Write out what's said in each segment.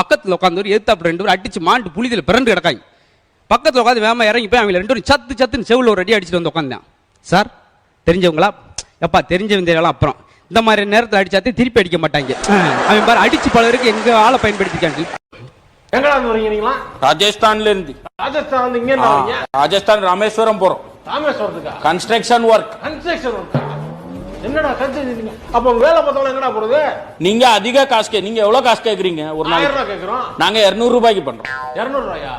பக்கத்தில் உட்காந்து ஒரு எதிர்த்தாப்பு 2 பேர் அடிச்சு மாண்டு புளிதில் பிறண்டு கிடக்காங்க. பக்கத்தில் உட்காந்து வேமா இறங்கி போய் அவங்க 2 பேரும் சத்துன்னு செவில் ஒரு அடி அடிச்சுட்டு வந்து உட்காந்தேன். சார் தெரிஞ்சவங்களா? எப்பா தெரிஞ்சவங்க தெரியலாம். அப்புறம் இந்த மாதிரி நேரத்தில் அடிச்சாத்தே திருப்பி அடிக்க மாட்டாங்க. அவன் பாரு அடிச்சு பலருக்கு எங்க ஆளை பயன்படுத்திக்காங்க. எங்கடா வரீங்க நீங்களா? ராஜஸ்தான்ல இருந்து. ராஜஸ்தான் வந்து இங்க என்ன வரீங்க? ராஜஸ்தான் ராமேஸ்வரம் போறோம். ராமேஸ்வரத்துக்கா? Construction work. Construction work. என்னடா கன்ஸ்ட்ரக்ஷன்? அப்ப வேலை பார்த்தவங்க எங்கடா போறது? நீங்க அதிக காசு நீங்க எவ்வளவு காசு கேக்குறீங்க? ஒரு நாளைக்கு 1000 ரூபாய் கேக்குறோம். நாங்க 200 ரூபாய்க்கு பண்றோம். 200 ரூபாயா?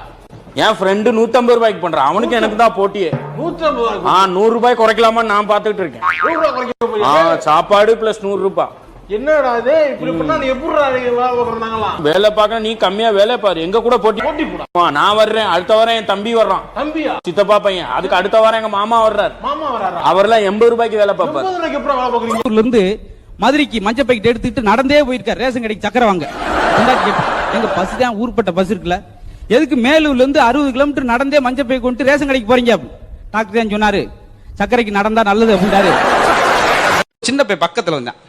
என் ஃப்ரெண்டு 150 ரூபாய்க்கு பண்றான். அவனுக்கு எனக்கு தான் போட்டியே. 150 ரூபாய். 100 ரூபாய் குறைக்கலாமா நான் பாத்துட்டு இருக்கேன். 100 ரூபாய் குறைக்க போறீங்க? சாப்பாடு பிளஸ் 100 ரூபாய். என்னடா இது இப்படி பண்ணா நீ எப்படிடா வேலை பார்க்கறாங்களா? வேலை பார்க்க நீ கம்மியா வேலை பாரு. எங்க கூட போட்டி போடா. நான் வர்றேன். அடுத்த வாரம் என் தம்பி வர்றான். தம்பியா? சித்தப்பா பையன். அதுக்கு அடுத்த வாரம் எங்க மாமா வர்றாரு. மாமா வராரா? அவர்லாம் 80 ரூபாய்க்கு வேலை பார்ப்பாரு. 80 ரூபாய்க்கு எப்படி வேலை பார்க்கறீங்க? ஊர்ல இருந்து மதுரைக்கு மஞ்சள் பாக்கெட் எடுத்துட்டு நடந்தே போயிருக்காரு. ரேஷன் கடைக்கு சக்கரை வாங்க. எங்க பஸ் தான் ஊர்பட்ட பஸ் இருக்குல்ல, எதுக்கு மேலூர்ல இருந்து 60 கிலோமீட்டர் நடந்தே மஞ்சள் பை கொண்டு ரேஷன் கடைக்கு போறீங்க? டாக்டர் தான் சொன்னாரு சக்கரைக்கு நடந்தா நல்லது அப்படின்றாரு. சின்ன பை பக்கத்துல வந்தேன்.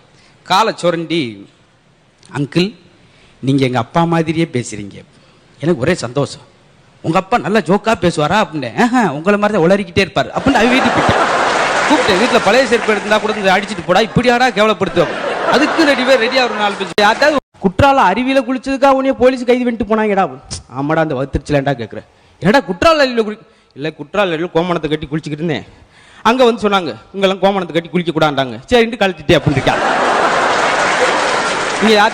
காலை சுரண்டி, அங்கிள் நீங்க எங்க அப்பா மாதிரியே பேசுறீங்க. எனக்கு ஒரே சந்தோஷம். உங்க அப்பா நல்லா ஜோக்கா பேசுவாரா அப்படின்னு. உங்களை மாதிரி தான் உளறிக்கிட்டே இருப்பாரு அப்படின்னு அவ வீட்டுக்கு போயிட்டேன். கூப்பிட்டேன். வீட்டுல பழைய செருப்பு எடுத்தா கூட அடிச்சுட்டு போடா, இப்படியாடா கேவலப்படுத்துவோம். அதுக்கு ரெடியா ஒரு 4 பேர். யார்ட்டாவது குற்றால அருவியில குளிச்சதுக்காக உடனே போலீஸ் கைது பண்ணிட்டு போனாங்கடா. ஆமாடா அந்த வத்திருச்சுலண்டா கேட்குறேன். என்னடா குற்றால அருவியில இல்லை குற்றால அருவியில் கோமணத்தை கட்டி குளிச்சுக்கிட்டு இருந்தேன். அங்க வந்து சொன்னாங்க உங்கெல்லாம் கோமணத்தை கட்டி குளிக்க கூடாண்டாங்க. சரின்ட்டு கழட்டிட்டே அப்படின்னு இருக்கா. நீங்க